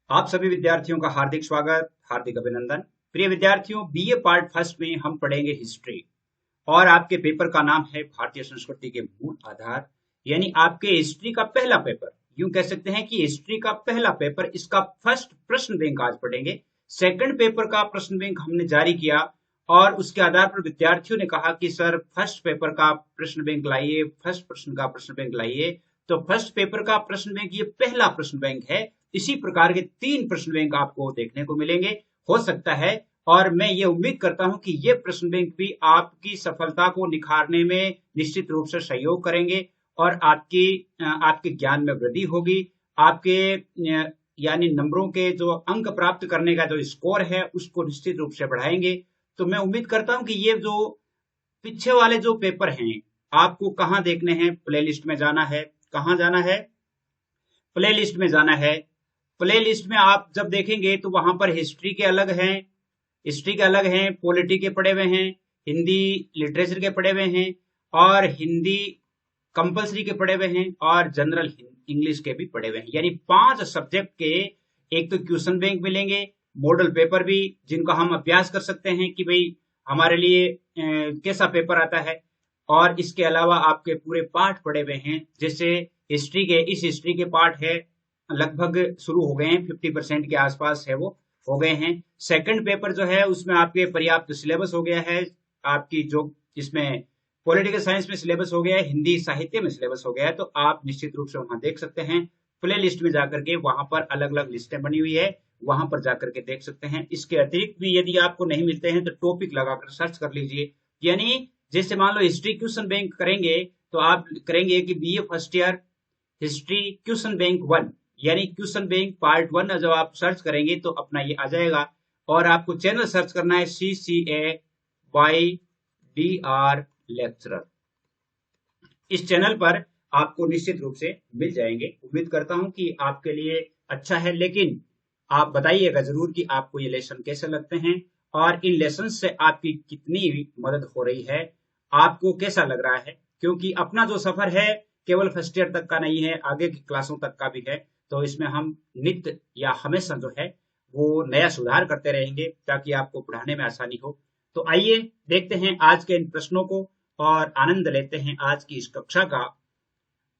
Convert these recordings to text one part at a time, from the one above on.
आप सभी विद्यार्थियों का हार्दिक स्वागत, हार्दिक अभिनंदन। प्रिय विद्यार्थियों, बीए पार्ट फर्स्ट में हम पढ़ेंगे हिस्ट्री और आपके पेपर का नाम है भारतीय संस्कृति के मूल आधार। यानी आपके हिस्ट्री का पहला पेपर, यूं कह सकते हैं कि हिस्ट्री का पहला पेपर, इसका फर्स्ट प्रश्न बैंक आज पढ़ेंगे। सेकंड पेपर का प्रश्न बैंक हमने जारी किया और उसके आधार पर विद्यार्थियों ने कहा कि सर फर्स्ट पेपर का प्रश्न बैंक लाइए, फर्स्ट प्रश्न का प्रश्न बैंक लाइए। तो फर्स्ट पेपर का प्रश्न बैंक ये पहला प्रश्न बैंक है। इसी प्रकार के 3 प्रश्न बैंक आपको देखने को मिलेंगे। हो सकता है और मैं ये उम्मीद करता हूं कि ये प्रश्न बैंक भी आपकी सफलता को निखारने में निश्चित रूप से सहयोग करेंगे और आपके ज्ञान में वृद्धि होगी। आपके यानी नंबरों के जो अंक प्राप्त करने का जो स्कोर है उसको निश्चित रूप से बढ़ाएंगे। तो मैं उम्मीद करता हूं कि ये जो पीछे वाले जो पेपर हैं आपको कहाँ देखने हैं, प्लेलिस्ट में जाना है। कहाँ जाना है? प्लेलिस्ट में जाना है। प्लेलिस्ट में आप जब देखेंगे तो वहां पर हिस्ट्री के अलग हैं, पॉलिटी के पढ़े हुए हैं, हिंदी लिटरेचर के पढ़े हुए हैं और हिंदी कंपलसरी के पढ़े हुए हैं और जनरल इंग्लिश के भी पढ़े हुए हैं। यानी 5 सब्जेक्ट के एक तो क्वेश्चन बैंक मिलेंगे, मॉडल पेपर भी, जिनका हम अभ्यास कर सकते हैं कि भाई हमारे लिए कैसा पेपर आता है। और इसके अलावा आपके पूरे पाठ पढ़े हुए हैं। जैसे हिस्ट्री के पाठ है, लगभग शुरू हो गए हैं, 50% के आसपास है वो हो गए हैं। सेकंड पेपर जो है उसमें आपके पर्याप्त सिलेबस हो गया है। आपकी जो इसमें पॉलिटिकल साइंस में सिलेबस हो गया है, हिंदी साहित्य में सिलेबस हो गया है। तो आप निश्चित रूप से वहां देख सकते हैं। प्ले लिस्ट में जाकर के वहां पर अलग अलग लिस्टें बनी हुई है, वहां पर जाकर के देख सकते हैं। इसके अतिरिक्त भी यदि आपको नहीं मिलते हैं तो टॉपिक लगाकर सर्च कर लीजिए। यानी जैसे मान लो हिस्ट्री क्वेश्चन बैंक करेंगे तो आप करेंगे कि BA first year history question bank 1, यानी क्वेश्चन बैंक पार्ट 1 जब आप सर्च करेंगे तो अपना ये आ जाएगा। और आपको चैनल सर्च करना है CCAYDR लेक्चरर। इस चैनल पर आपको निश्चित रूप से मिल जाएंगे। उम्मीद करता हूं कि आपके लिए अच्छा है, लेकिन आप बताइएगा जरूर कि आपको ये लेसन कैसे लगते हैं और इन लेसन से आपकी कितनी मदद हो रही है, आपको कैसा लग रहा है। क्योंकि अपना जो सफर है केवल फर्स्ट ईयर तक का नहीं है, आगे की क्लासों तक का भी है। तो इसमें हम नित्य या हमेशा जो है वो नया सुधार करते रहेंगे ताकि आपको पढ़ाने में आसानी हो। तो आइए देखते हैं आज के इन प्रश्नों को और आनंद लेते हैं आज की इस कक्षा का।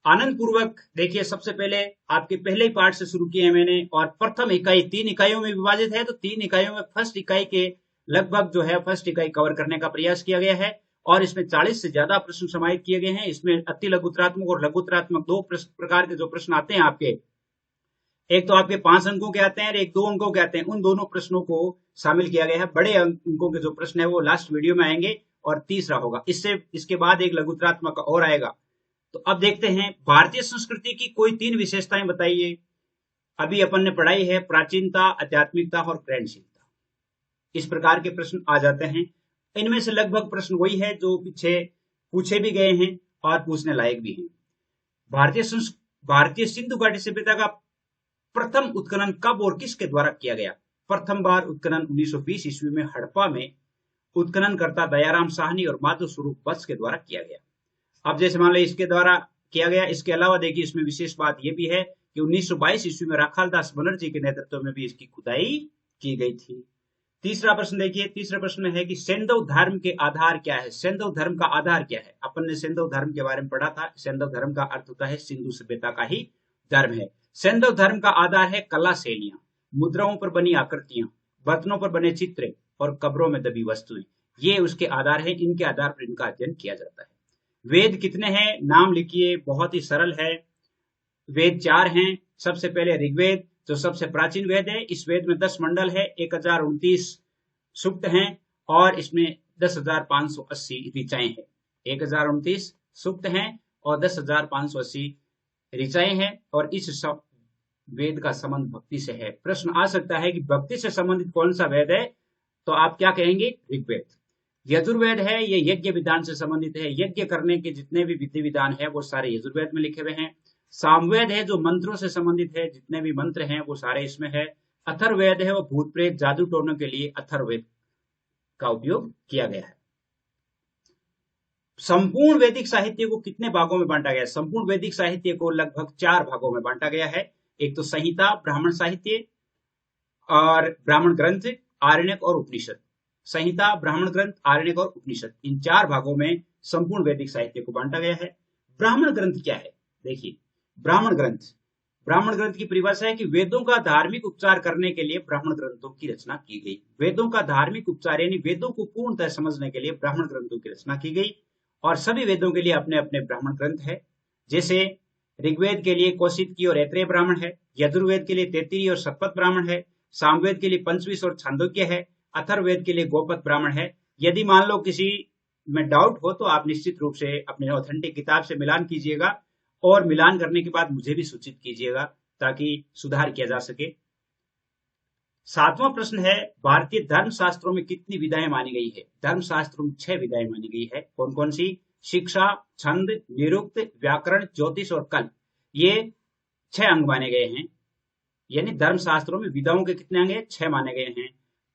आनंद पूर्वक देखिए, सबसे पहले आपके पहले ही पार्ट से शुरू किए हैं मैंने। और प्रथम इकाई 3 इकाइयों में विभाजित है, तो 3 इकाइयों में फर्स्ट इकाई के लगभग जो है फर्स्ट इकाई कवर करने का प्रयास किया गया है और इसमें 40 से ज्यादा प्रश्न समाहित किए गए हैं। इसमें अति लघुतरात्मक और लघुतरात्मक दो प्रकार के जो प्रश्न आते हैं आपके, एक तो आपके 5 अंकों के आते हैं और एक 2 अंकों के आते हैं। उन दोनों प्रश्नों को शामिल किया गया है। बड़े अंकों के जो प्रश्न है वो लास्ट वीडियो में आएंगे और तीसरा होगा। इसके बाद एक लघुतरात्मक और आएगा। तो अब देखते हैं, भारतीय संस्कृति की कोई 3 विशेषताएं बताइए। अभी अपन ने पढ़ाई है प्राचीनता, आध्यात्मिकता और ग्रहणशीलता। इस प्रकार के प्रश्न आ जाते हैं। इनमें से लगभग प्रश्न वही है जो पीछे पूछे भी गए हैं और पूछने लायक भी हैं। भारतीय सिंधु घाटी सभ्यता का प्रथम उत्खनन कब और किसके द्वारा किया गया? प्रथम बार उत्खनन 1920 ईस्वी में हड़प्पा में उत्खननकर्ता दयाराम साहनी और माधव स्वरूप वत्स के द्वारा किया गया। अब जैसे मान लो इसके द्वारा किया गया, इसके अलावा देखिए इसमें विशेष बात यह भी है कि 1922 ईस्वी में राखालदास बनर्जी के नेतृत्व में भी इसकी खुदाई की गई थी। तीसरा प्रश्न देखिए, तीसरे प्रश्न में है कि सैंधव धर्म के आधार क्या है? सैंधव धर्म का आधार क्या है? अपन ने सैंधव धर्म के बारे में पढ़ा था। सैंधव धर्म का अर्थ होता है सिंधु सभ्यता का ही धर्म है। सैंधव धर्म का आधार है कला शैलियां, मुद्राओं पर बनी आकृतियां, बर्तनों पर बने चित्र और कब्रों में दबी वस्तुएं। ये उसके आधार है। इनके आधार पर इनका अध्ययन किया जाता है। वेद कितने हैं? नाम लिखिए, बहुत ही सरल है। वेद 4 हैं। सबसे पहले ऋग्वेद जो सबसे प्राचीन वेद है। इस वेद में 10 मंडल है, 1029 सूक्त हैं और इसमें 10,580 ऋचाएं हैं। 1029 सूक्त हैं और 10,580 ऋचाएं हैं। और इस वेद का संबंध भक्ति से है। प्रश्न आ सकता है कि भक्ति से संबंधित कौन सा वेद है? तो आप क्या कहेंगे? ऋग्वेद। यजुर्वेद है, ये यज्ञ विधान से संबंधित है। यज्ञ करने के जितने भी विधि विधान है वो सारे यजुर्वेद में लिखे हुए हैं। सामवेद है जो मंत्रों से संबंधित है, जितने भी मंत्र हैं वो सारे इसमें है। अथर्ववेद है वो भूत प्रेत जादू टोनों के लिए अथर्ववेद का उपयोग किया गया है। संपूर्ण वैदिक साहित्य को कितने भागों में बांटा गया है? संपूर्ण वैदिक साहित्य को लगभग 4 भागों में बांटा गया है। एक तो संहिता ब्राह्मण साहित्य, और ब्राह्मण ग्रंथ, आरण्यक और उपनिषद। संहिता, ब्राह्मण ग्रंथ, आरण्यक और उपनिषद, इन 4 भागों में संपूर्ण वैदिक साहित्य को बांटा गया है। ब्राह्मण ग्रंथ क्या है? देखिए, ब्राह्मण ग्रंथ की परिभाषा है कि वेदों का धार्मिक उपचार करने के लिए ब्राह्मण ग्रंथों की रचना की गई। वेदों का धार्मिक उपचार यानी वेदों को पूर्णतः समझने के लिए ब्राह्मण ग्रंथों की रचना की गई। और सभी वेदों के लिए अपने अपने ब्राह्मण ग्रंथ है। जैसे ऋग्वेद के लिए कौशिकी और ऐत्रेय ब्राह्मण है, यजुर्वेद के लिए तैत्तिरीय और शतपथ ब्राह्मण है, सामवेद के लिए पंचविंश और छांदोग्य है, अथर्ववेद के लिए गोपथ ब्राह्मण है। यदि मान लो किसी में डाउट हो तो आप निश्चित रूप से अपने ऑथेंटिक किताब से मिलान कीजिएगा और मिलान करने के बाद मुझे भी सूचित कीजिएगा ताकि सुधार किया जा सके। 7वां प्रश्न है, भारतीय धर्मशास्त्रों में कितनी विधाएं मानी गई है? धर्मशास्त्रों में 6 विधाएं मानी गई है। कौन कौन सी? शिक्षा, छंद, निरुक्त, व्याकरण, ज्योतिष और कल्प। ये 6 अंग माने गए हैं। यानी धर्मशास्त्रों में विधाओं के कितने अंग हैं? 6 माने गए हैं।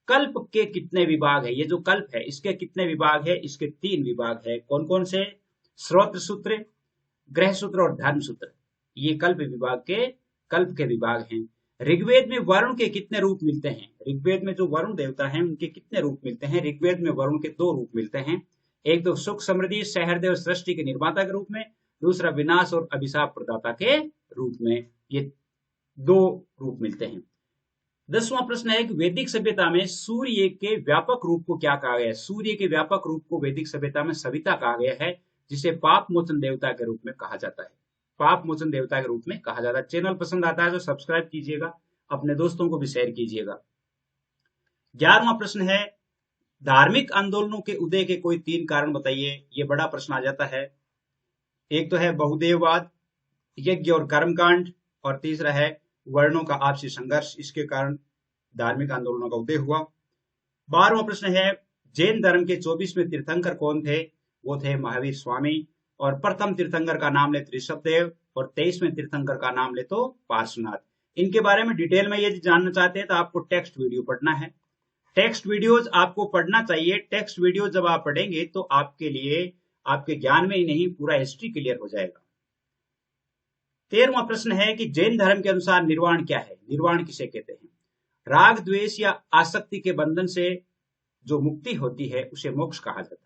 कल्प के कितने विभाग है? ये जो कल्प है इसके कितने विभाग है? इसके 3 विभाग है। कौन कौन से? श्रोत्र सूत्र, ग्रह सूत्र और धर्म सूत्र। ये कल्प के विभाग हैं। ऋग्वेद में वरुण के कितने रूप मिलते हैं? ऋग्वेद में जो वरुण देवता हैं उनके कितने रूप मिलते हैं? ऋग्वेद में वरुण के 2 रूप मिलते हैं। एक तो सुख समृद्धि सहृदय और सृष्टि के निर्माता के रूप में, दूसरा विनाश और अभिशाप प्रदाता के रूप में। ये 2 रूप मिलते हैं। 10वां प्रश्न है कि वैदिक सभ्यता में सूर्य के व्यापक रूप को क्या कहा गया है? सूर्य के व्यापक रूप को वैदिक सभ्यता में सविता कहा गया है, जिसे पाप मोचन देवता के रूप में कहा जाता है। पाप मोचन देवता के रूप में कहा जाता है। चैनल पसंद आता है तो सब्सक्राइब कीजिएगा, अपने दोस्तों को भी शेयर कीजिएगा। 11वां प्रश्न है, धार्मिक आंदोलनों के उदय के कोई 3 कारण बताइए। ये बड़ा प्रश्न आ जाता है। एक तो है बहुदेववाद, यज्ञ और कर्मकांड, और तीसरा है वर्णों का आपसी संघर्ष। इसके कारण धार्मिक आंदोलनों का उदय हुआ। 12वां प्रश्न है, जैन धर्म के 24वें तीर्थंकर कौन थे? वो थे महावीर स्वामी। और प्रथम तीर्थंकर का नाम ले तो ऋषभदेव, और 23वें तीर्थंकर का नाम ले तो पार्श्वनाथ। इनके बारे में डिटेल में यदि जानना चाहते हैं तो आपको टेक्स्ट वीडियो पढ़ना है। टेक्स्ट वीडियोज आपको पढ़ना चाहिए। टेक्स्ट वीडियो जब आप पढ़ेंगे तो आपके लिए आपके ज्ञान में ही नहीं पूरा हिस्ट्री क्लियर हो जाएगा। 13वां प्रश्न है कि जैन धर्म के अनुसार निर्वाण क्या है? निर्वाण किसे कहते हैं? राग द्वेष या आसक्ति के बंधन से जो मुक्ति होती है उसे मोक्ष कहा जाता है।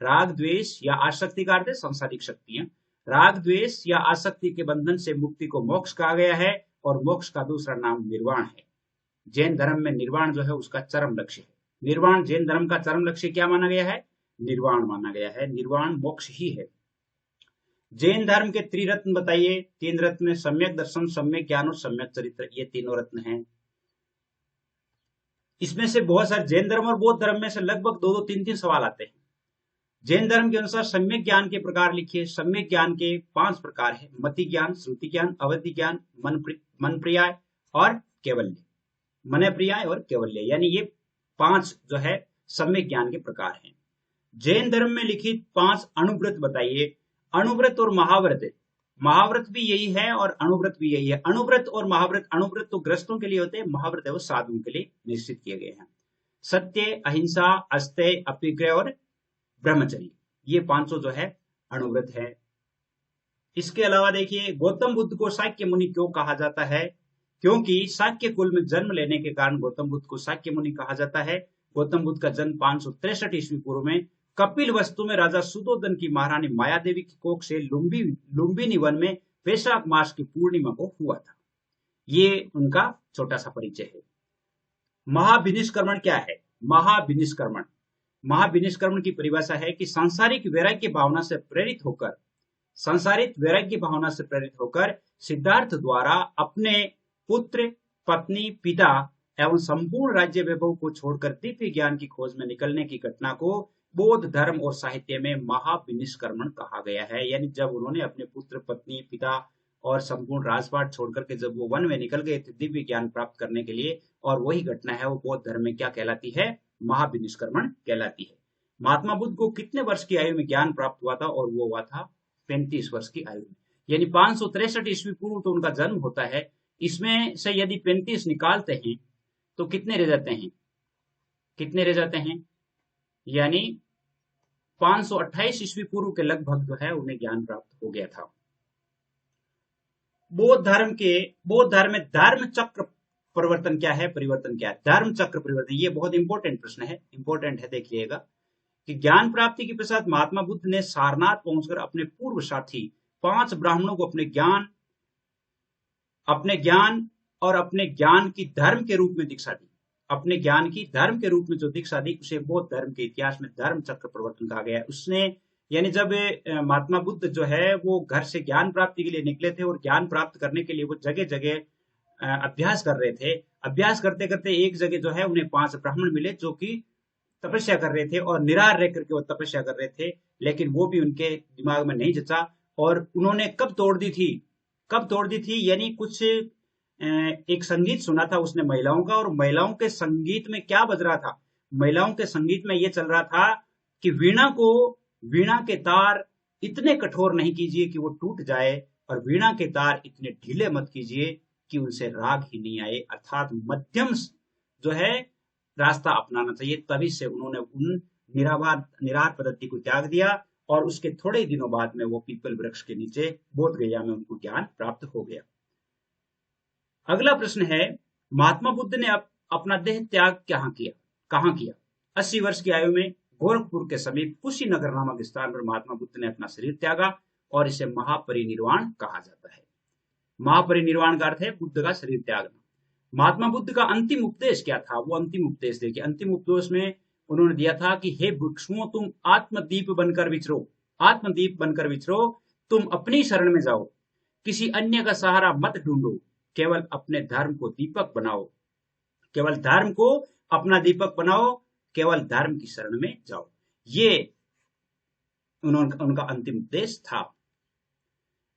राग द्वेष या आसक्ति का अर्थ है सांसारिक शक्तियां। राग द्वेष या आसक्ति के बंधन से मुक्ति को मोक्ष कहा गया है, और मोक्ष का दूसरा नाम निर्वाण है। जैन धर्म में निर्वाण जो है उसका चरम लक्ष्य है। निर्वाण जैन धर्म का चरम लक्ष्य क्या माना गया है? निर्वाण माना गया है। निर्वाण मोक्ष ही है। जैन धर्म के त्रिरत्न बताइए। 3 रत्न, सम्यक दर्शन, सम्यक ज्ञान और सम्यक चरित्र, ये तीनों रत्न हैं। इसमें से बहुत सारे जैन धर्म और बौद्ध धर्म में से लगभग 2-2, 3-3 सवाल आते हैं। जैन धर्म के अनुसार सम्यक ज्ञान के प्रकार लिखिए। सम्यक ज्ञान के 5 प्रकार है: मति ज्ञान, श्रुति ज्ञान, अवधि ज्ञान, मन प्रियाय और कैवल्य। मन प्रियाय और कैवल्य, यानी ये 5 जो है सम्यक ज्ञान के प्रकार हैं। जैन धर्म में लिखित 5 अणुव्रत बताइए। अणुव्रत और महाव्रत, महाव्रत भी यही है और अणुव्रत भी यही है। अणुव्रत और महाव्रत, अणुव्रत तो ग्रस्तों के लिए होते हैं, महाव्रत है वो साधुओं के लिए निश्चित किए गए हैं। सत्य, अहिंसा, अस्तेय, अपिग्रह और ब्रह्मचर्य, ये 500 जो है अणुव्रत है। इसके अलावा देखिए, गौतम बुद्ध को शाक्य मुनि क्यों कहा जाता है? क्योंकि शाक्य कुल में जन्म लेने के कारण गौतम बुद्ध को शाक्य मुनि कहा जाता है। गौतम बुद्ध का जन्म 563 ईस्वी पूर्व में कपिल वस्तु में राजा सुधोधन की महारानी माया देवी की कोख से लुम्बिनी वन में वैशाख मास की पूर्णिमा को हुआ था। ये उनका छोटा सा परिचय है। महाविनिष्क्रमण क्या है? महाविनिष्क्रमण की परिभाषा है कि सांसारिक वैराग्य भावना से प्रेरित होकर सिद्धार्थ द्वारा अपने पुत्र, पत्नी, पिता एवं संपूर्ण राज्य वैभव को छोड़कर दिव्य ज्ञान की खोज में निकलने की घटना को बौद्ध धर्म और साहित्य में महाविनिष्क्रमण कहा गया है। यानी जब उन्होंने अपने पुत्र, पत्नी, पिता और संपूर्ण राजपाट छोड़कर के जब वो वन में निकल गए थे दिव्य ज्ञान प्राप्त करने के लिए, और वही घटना है वो बौद्ध धर्म में क्या कहलाती है? महाविनिष्क्रमण कहलाती है। महात्मा बुद्ध को कितने वर्ष की आयु में ज्ञान प्राप्त हुआ था? और वो हुआ था 35 वर्ष की आयु में। यानी 563 ईस्वी पूर्व तो उनका जन्म होता है। इसमें से यदि 35 निकालते हैं तो कितने रह जाते हैं? यानी 528 ईस्वी पूर्व के लगभग जो है उन्हें ज्ञान प्राप्त हो गया था। बौद्ध धर्म में धर्म चक्र परिवर्तन क्या है, परिवर्तन क्या है, धर्म चक्र परिवर्तन। ये बहुत इंपॉर्टेंट प्रश्न है, इंपॉर्टेंट है, देखिएगा कि ज्ञान प्राप्ति के पश्चात महात्मा बुद्ध ने सारनाथ पहुंचकर अपने पूर्व साथी 5 ब्राह्मणों को अपने ज्ञान और अपने ज्ञान की धर्म के रूप में दीक्षा दी। अपने ज्ञान की धर्म के रूप में जो दीक्षा दी उसे बौद्ध धर्म के इतिहास में धर्म चक्र परिवर्तन कहा गया है। उसने यानी जब महात्मा बुद्ध जो है वो घर से ज्ञान प्राप्ति के लिए निकले थे और ज्ञान प्राप्त करने के लिए वो जगह जगह अभ्यास कर रहे थे। अभ्यास करते करते एक जगह जो है उन्हें 5 ब्राह्मण मिले जो कि तपस्या कर रहे थे और निराहार रह करके वो तपस्या कर रहे थे, लेकिन वो भी उनके दिमाग में नहीं जचा। और उन्होंने कब तोड़ दी थी, कब तोड़ दी थी, यानी कुछ एक संगीत सुना था उसने महिलाओं का, और महिलाओं के संगीत में क्या बज रहा था, महिलाओं के संगीत में ये चल रहा था कि वीणा के तार इतने कठोर नहीं कीजिए कि वो टूट जाए, और वीणा के तार इतने ढीले मत कीजिए कि उनसे राग ही नहीं आए। अर्थात मध्यम जो है रास्ता अपनाना चाहिए। तभी से उन्होंने उन निराहार पद्धति को त्याग दिया और उसके थोड़े ही दिनों बाद में वो पीपल वृक्ष के नीचे बोध गया में उनको ज्ञान प्राप्त हो गया। अगला प्रश्न है, महात्मा बुद्ध ने अपना देह त्याग कहाँ किया? 80 वर्ष की आयु में गोरखपुर के समीप कुशीनगर नामक स्थान पर महात्मा बुद्ध ने अपना शरीर त्यागा और इसे महापरिनिर्वाण कहा जाता है। महापरिनिर्वाण का अर्थ है बुद्ध का शरीर त्यागना। महात्मा बुद्ध का अंतिम उपदेश क्या था? वो अंतिम उपदेश देखिए। अंतिम उपदेश में उन्होंने दिया था कि हे भिक्षुओं, तुम आत्मदीप बनकर विचरो, तुम अपनी शरण में जाओ, किसी अन्य का सहारा मत ढूंढो, केवल अपने धर्म को दीपक बनाओ, केवल धर्म को अपना दीपक बनाओ, केवल धर्म की शरण में जाओ। ये उनका अंतिम उपदेश था।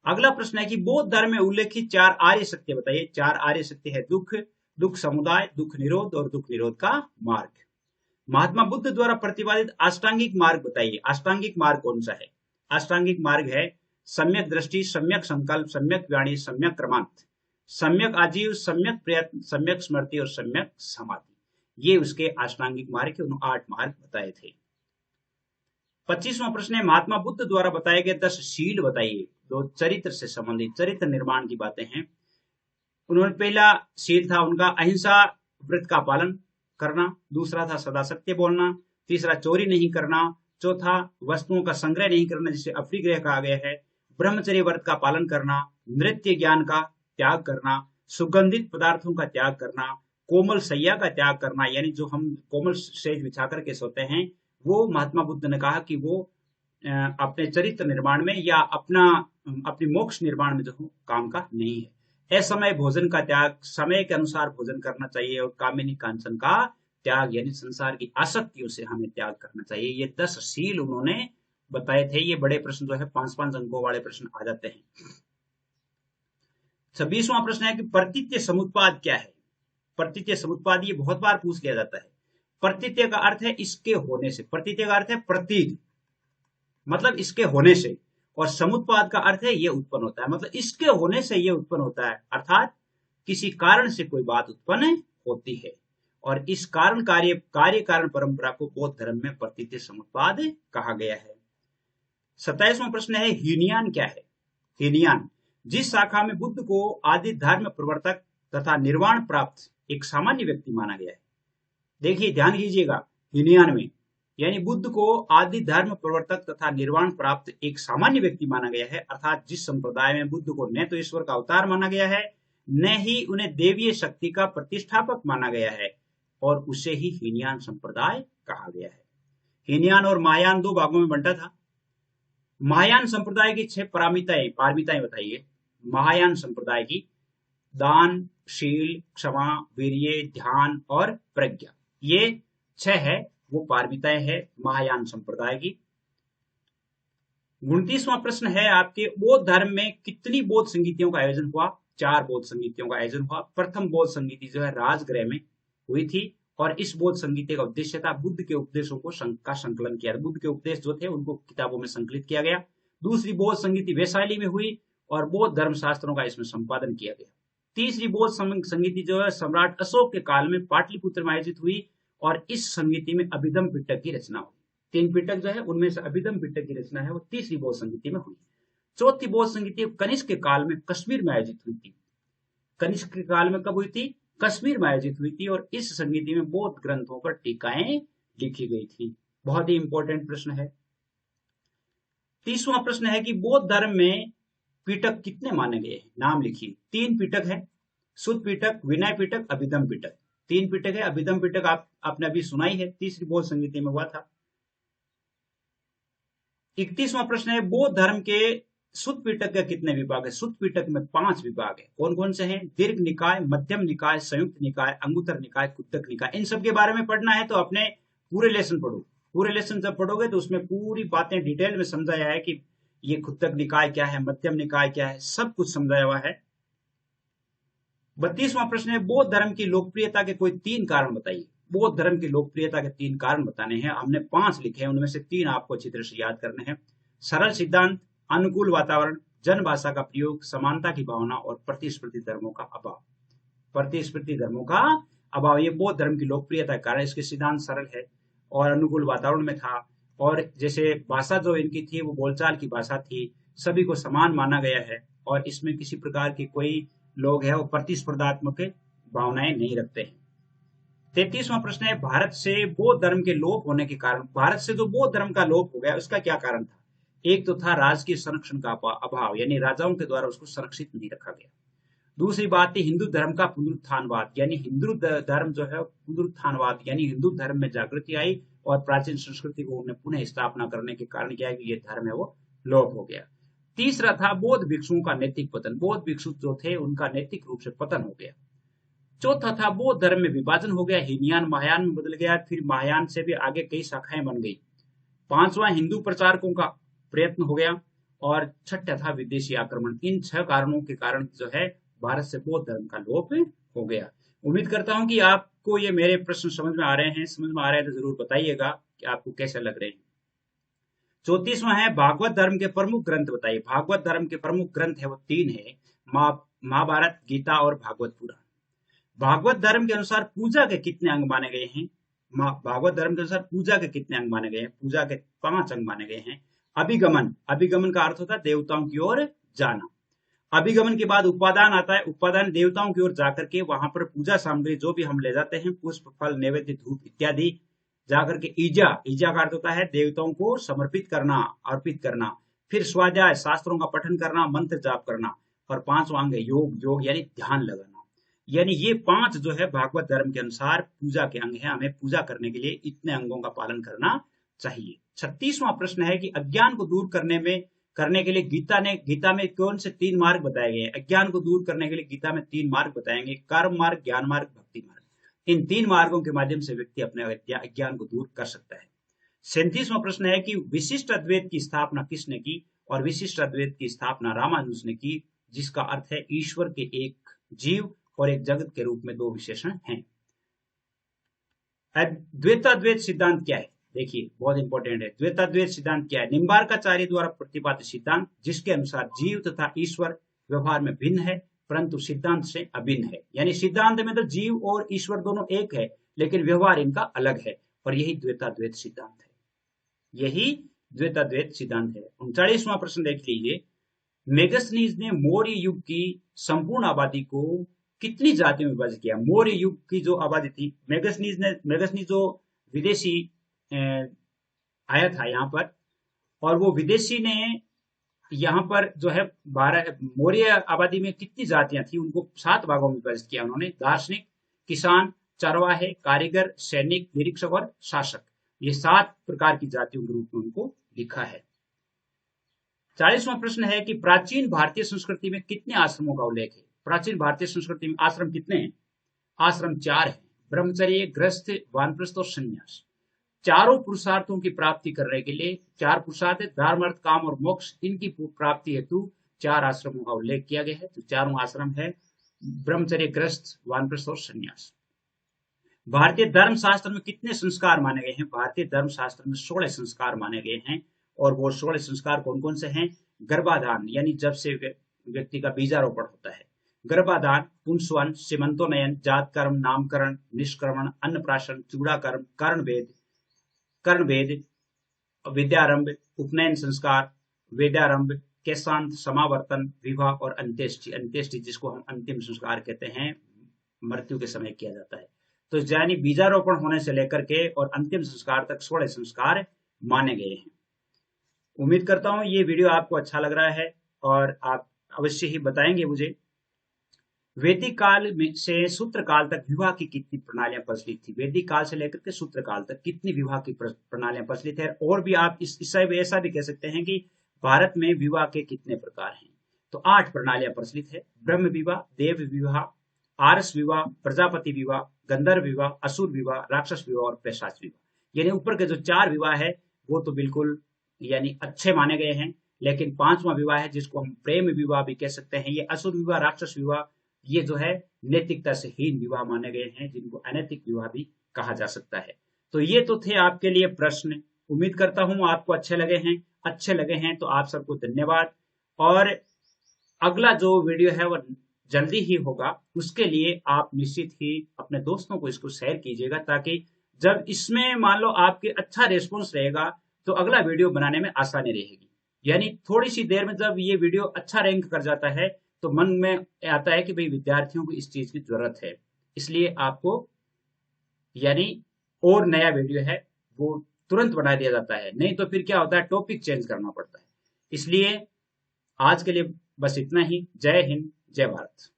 अगला प्रश्न है कि बौद्ध धर्म में उल्लेखित 4 आर्य सत्य बताइए। 4 आर्य सत्य है दुख समुदाय, दुख निरोध और दुख निरोध का मार्ग। महात्मा बुद्ध द्वारा प्रतिपादित अष्टांगिक मार्ग बताइए। अष्टांगिक मार्ग कौन सा है? अष्टांगिक मार्ग है सम्यक दृष्टि, सम्यक संकल्प, सम्यक वाणी, सम्यक क्रमांत, सम्यक आजीव, सम्यक प्रयत्न, सम्यक स्मृति और सम्यक समाधि। ये उसके अष्टांगिक मार्ग के 8 मार्ग बताए थे। 25वां प्रश्न है, महात्मा बुद्ध द्वारा बताए गए 10 शील बताइए। जो चरित्र से संबंधित, चरित्र निर्माण की बातें हैं। उन्होंने पहला शील था उनका अहिंसा व्रत का पालन करना, दूसरा था सदा सत्य बोलना, तीसरा चोरी नहीं करना, चौथा वस्तुओं का संग्रह नहीं करना जिसे अपरिग्रह कहा गया है, ब्रह्मचर्य व्रत का पालन करना, नृत्य ज्ञान का त्याग करना, सुगंधित पदार्थों का त्याग करना, कोमल सैया का त्याग करना, यानी जो हम कोमल सेज बिछा करके सोते हैं, वो महात्मा बुद्ध ने कहा कि वो अपने चरित्र निर्माण में या अपनी मोक्ष निर्माण में जो काम का नहीं है। असमय भोजन का त्याग, समय के अनुसार भोजन करना चाहिए, और कामिनी कांचन का त्याग यानी संसार की आसक्तियों से हमें त्याग करना चाहिए। ये 10 शील उन्होंने बताए थे। ये बड़े प्रश्न जो है 5-5 अंकों वाले प्रश्न आ जाते हैं। 26वां प्रश्न है कि प्रतीत्य समुत्पाद क्या है? प्रतीत्य समुत्पाद ये बहुत बार पूछ लिया जाता है। प्रतीत्य का अर्थ है इसके होने से, प्रतीत्य का अर्थ है प्रतीत मतलब इसके होने से, और समुत्पाद का अर्थ है ये उत्पन्न होता है, मतलब इसके होने से ये उत्पन्न होता है, अर्थात किसी कारण से कोई बात उत्पन्न होती है। और इस कारण कार्य कारण परंपरा को बौद्ध धर्म में प्रतीत्य समुत्पाद कहा गया है। 27वां प्रश्न है, हीनयान क्या है? हीनयान जिस शाखा में बुद्ध को आदि धर्म प्रवर्तक तथा निर्वाण प्राप्त एक सामान्य व्यक्ति माना गया है। देखिए ध्यान कीजिएगा, हीनयान में यानी बुद्ध को आदि धर्म प्रवर्तक तथा निर्वाण प्राप्त एक सामान्य व्यक्ति माना गया है, अर्थात जिस संप्रदाय में बुद्ध को न तो ईश्वर का अवतार माना गया है, न ही उन्हें देवीय शक्ति का प्रतिष्ठापक माना गया है, और उसे ही हीनयान संप्रदाय कहा गया है। हीनयान और महायान 2 भागों में बंटा था। महायान संप्रदाय की 6 पारमिताएं बताइए। महायान संप्रदाय की दान, शील, क्षमा, वीर्य, ध्यान और प्रज्ञा, ये 6 है, वो पारमिताएं है महायान संप्रदाय की। 29वां प्रश्न है आपके, बौद्ध धर्म में कितनी बौद्ध संगीतियों का आयोजन हुआ? 4 बौद्ध संगीतियों का आयोजन हुआ। प्रथम बौद्ध संगीति जो है राजगृह में हुई थी, और इस बौद्ध संगीति का उद्देश्य था बुद्ध के उपदेशों को का संकलन किया। बुद्ध के उपदेश जो थे उनको किताबों में संकलित किया गया। दूसरी बौद्ध संगीति वैशाली में हुई और बौद्ध धर्म शास्त्रों का इसमें संपादन किया गया। तीसरी बौद्ध संगीति जो है सम्राट अशोक के काल में पाटलिपुत्र में आयोजित हुई, और इस संगीति में अभिधम पिटक की रचना हुई। 3 पिटक जो है उनमें से अभिधम पिटक की रचना है वो तीसरी बौद्ध संगीति में हुई। चौथी बौद्ध संगीति कनिष्क के काल में कश्मीर में आयोजित हुई थी। कनिष्क के काल में कब हुई थी? कश्मीर में आयोजित हुई थी और इस संगीति में बौद्ध ग्रंथों पर टीकाएं लिखी गई थी। बहुत ही इंपॉर्टेंट प्रश्न है। 30वां प्रश्न है कि बौद्ध धर्म में पिटक कितने माने गए हैं? नाम लिखिए। 3 पिटक है, सुत पिटक, विनय पिटक, अभिधम पिटक। 3 पिटक है। अभिधम पिटक आपने अभी सुनाई है, तीसरी बौद्ध संगीति में हुआ था। 31वां प्रश्न है बौद्ध धर्म के सुत पिटक के कितने विभाग है? सुत पिटक में 5 विभाग है। कौन कौन से हैं? दीर्घ निकाय, मध्यम निकाय, संयुक्त निकाय, अंगुत्तर निकाय, कुत्तक निकाय। इन सब के बारे में पढ़ना है तो अपने पूरे लेसन पढ़ो। पूरे लेसन जब पढ़ोगे तो उसमें पूरी बातें डिटेल में समझाया है कि ये कुत्तक निकाय क्या है, मध्यम निकाय क्या है, सब कुछ समझाया हुआ है। 32वां प्रश्न है बौद्ध धर्म की लोकप्रियता के कोई 3 कारण बताइए। बौद्ध धर्म की लोकप्रियता के 3 कारण बताने हैं। हमने 5 लिखे हैं, उनमें से 3 आपको अच्छी तरह से याद करने हैं। सरल सिद्धांत, अनुकूल वातावरण, जन भाषा का प्रयोग, समानता की भावना और प्रतिस्पर्धी धर्मों का अभाव। प्रतिस्पर्धी धर्मों का अभाव ये बौद्ध धर्म की लोकप्रियता के कारण। इसके सिद्धांत सरल है और अनुकूल वातावरण में था, और जैसे भाषा जो इनकी थी वो बोलचाल की भाषा थी, सभी को समान माना गया है और इसमें किसी प्रकार की कोई लोग है वो प्रतिस्पर्धात्मक भावनाएं नहीं रखते हैं। 33वां प्रश्न है भारत से बौद्ध धर्म के लोप होने के कारण। भारत से जो बौद्ध धर्म का लोप हो गया उसका क्या कारण था? एक तो था राजकीय संरक्षण का अभाव, यानी राजाओं के द्वारा उसको संरक्षित नहीं रखा गया। दूसरी बात थी हिंदू धर्म का पुनरुत्थानवाद, यानी हिंदू धर्म जो है पुनरुत्थानवाद, यानी हिंदू धर्म में जागृति आई और प्राचीन संस्कृति को उन्हें पुनः स्थापना करने के कारण क्या है कि ये धर्म है वो लोप हो गया। तीसरा था बौद्ध भिक्षुओं का नैतिक पतन। बौद्ध भिक्षु जो थे उनका नैतिक रूप से पतन हो गया। चौथा था बौद्ध धर्म में विभाजन हो गया, हीनयान महायान में बदल गया, फिर महायान से भी आगे कई शाखाएं बन गई। 5वां हिंदू प्रचारकों का प्रयत्न हो गया और छठा था विदेशी आक्रमण। इन 6 कारणों के कारण जो है भारत से बौद्ध धर्म का लोप हो गया। उम्मीद करता हूं कि आपको ये मेरे प्रश्न समझ में आ रहे हैं। समझ में आ रहे हैं तो जरूर बताइएगा कि आपको कैसे लग रहे हैं। 34वां है भागवत धर्म के प्रमुख ग्रंथ बताइए। भागवत धर्म के प्रमुख ग्रंथ है वो 3 है, महाभारत, गीता और भागवत पुराण। भागवत धर्म के अनुसार पूजा के कितने अंग माने गए हैं? भागवत धर्म के अनुसार पूजा के कितने अंग माने गए हैं? पूजा के 5 अंग माने गए हैं। अभिगमन, अभिगमन का अर्थ होता है देवताओं की ओर जाना। अभिगमन के बाद उपादान आता है। उपादान देवताओं की ओर जाकर के वहां पर पूजा सामग्री जो भी हम ले जाते हैं, पुष्प, फल, नैवेद्य, धूप इत्यादि, जाकर के ईजा, ईजा का अर्थ होता है देवताओं को समर्पित करना, अर्पित करना। फिर स्वाध्याय, शास्त्रों का पठन करना, मंत्र जाप करना। और 5वां अंग है योग, योग यानी ध्यान लगाना। यानी ये 5 जो है भागवत धर्म के अनुसार पूजा के अंग है। हमें पूजा करने के लिए इतने अंगों का पालन करना चाहिए। 36वां प्रश्न है कि अज्ञान को दूर करने के लिए गीता में कौन से 3 मार्ग बताए गए हैं? अज्ञान को दूर करने के लिए गीता में 3 मार्ग बताएंगे, कर्म मार्ग, ज्ञान मार्ग, भक्ति मार्ग। इन 3 मार्गों के माध्यम से व्यक्ति अपने अज्ञान को दूर कर सकता है। 37वां प्रश्न है कि विशिष्ट अद्वैत की स्थापना किसने की? और विशिष्ट अद्वैत की स्थापना रामानुज ने की, जिसका अर्थ है ईश्वर के एक जीव और एक जगत के रूप में 2 विशेषण हैं। द्वैताद्वैत सिद्धांत क्या है? देखिए बहुत इंपॉर्टेंट है। द्वैताद्वैत सिद्धांत क्या है? निम्बार्काचार्य द्वारा प्रतिपादित सिद्धांत जिसके अनुसार जीव तथा ईश्वर व्यवहार में भिन्न है परंतु सिद्धांत से अभिन्न है। यानी सिद्धांत में तो जीव और ईश्वर दोनों एक है लेकिन व्यवहार इनका अलग है, और यही द्वैताद्वैत सिद्धांत है। यही द्वैताद्वैत सिद्धांत है। 39वां प्रश्न देख लीजिए। मेगस्थनीज ने मौर्य युग की संपूर्ण आबादी को कितनी जातियों में विभाजित किया? मौर्य युग की जो आबादी थी, मेगस्थनीज जो विदेशी आया था यहाँ पर, और वो विदेशी ने यहाँ पर जो है मौर्य आबादी में कितनी जातियां थी उनको 7 भागों में विभाजित किया उन्होंने। दार्शनिक, किसान, चरवाहे, कारीगर, सैनिक, निरीक्षक और शासक। ये 7 प्रकार की जातियों के रूप में उनको लिखा है। 40वां प्रश्न है कि प्राचीन भारतीय संस्कृति में कितने आश्रमों का उल्लेख है? प्राचीन भारतीय संस्कृति में आश्रम कितने हैं? आश्रम 4 हैं, ब्रह्मचर्य, गृहस्थ, वानप्रस्थ और संन्यास। चारों पुरुषार्थों की प्राप्ति करने के लिए 4 पुरुषार्थ है, धर्म, अर्थ, काम और मोक्ष। इनकी प्राप्ति हेतु 4 आश्रमों का उल्लेख किया गया है। तो चारों आश्रम है ब्रह्मचर्य, गृहस्थ, वानप्रस्थ और संन्यास। भारतीय धर्म शास्त्र में कितने संस्कार माने गए हैं? भारतीय धर्म शास्त्र में 16 संस्कार माने गए हैं, और वो 16 संस्कार कौन कौन से हैं? गर्भाधान, यानी जब से व्यक्ति का बीजारोपण होता है, गर्भाधान, पुंसवन, सीमंतोन्नयन, जात कर्म, नामकरण, निष्क्रमण, अन्नप्राशन, चूड़ाकर्म, कर्णभेद, विद्यारंभ, उपनयन संस्कार, वेदारंभ, केशांत, समावर्तन, विवाह और अंत्येष्टि। अंत्येष्टि जिसको हम अंतिम संस्कार कहते हैं, मृत्यु के समय किया जाता है। तो यानी बीजारोपण होने से लेकर के और अंतिम संस्कार तक 16 संस्कार माने गए हैं। उम्मीद करता हूं ये वीडियो आपको अच्छा लग रहा है और आप अवश्य ही बताएंगे मुझे वैदिक काल में से सूत्र काल तक विवाह की कितनी प्रणालियां प्रचलित थी। वैदिक काल से लेकर के सूत्र काल तक कितनी विवाह की प्रणालियां प्रचलित है। और भी आप इससे ऐसा भी कह सकते हैं कि भारत में विवाह के कितने प्रकार हैं। तो 8 प्रणालियां प्रचलित है। ब्रह्म विवाह, देव विवाह, आरस विवाह, प्रजापति विवाह, गंधर्व विवाह, असुर विवाह, राक्षस विवाह और पिशाच विवाह। यानी ऊपर के जो 4 विवाह है वो तो बिल्कुल यानी अच्छे माने गए हैं, लेकिन 5वां विवाह है जिसको हम प्रेम विवाह भी कह सकते हैं, ये असुर विवाह, राक्षस विवाह, ये जो है नैतिकता से हीन विवाह माने गए हैं, जिनको अनैतिक विवाह भी कहा जा सकता है। तो ये तो थे आपके लिए प्रश्न। उम्मीद करता हूं आपको अच्छे लगे हैं। अच्छे लगे हैं तो आप सबको धन्यवाद। और अगला जो वीडियो है वो जल्दी ही होगा, उसके लिए आप निश्चित ही अपने दोस्तों को इसको शेयर कीजिएगा, ताकि जब इसमें मान लो आपके अच्छा रिस्पॉन्स रहेगा तो अगला वीडियो बनाने में आसानी रहेगी। यानी थोड़ी सी देर में जब ये वीडियो अच्छा रैंक कर जाता है तो मन में आता है कि भाई विद्यार्थियों को इस चीज की जरूरत है, इसलिए आपको यानी और नया वीडियो है वो तुरंत बना दिया जाता है। नहीं तो फिर क्या होता है, टॉपिक चेंज करना पड़ता है। इसलिए आज के लिए बस इतना ही। जय हिंद, जय भारत।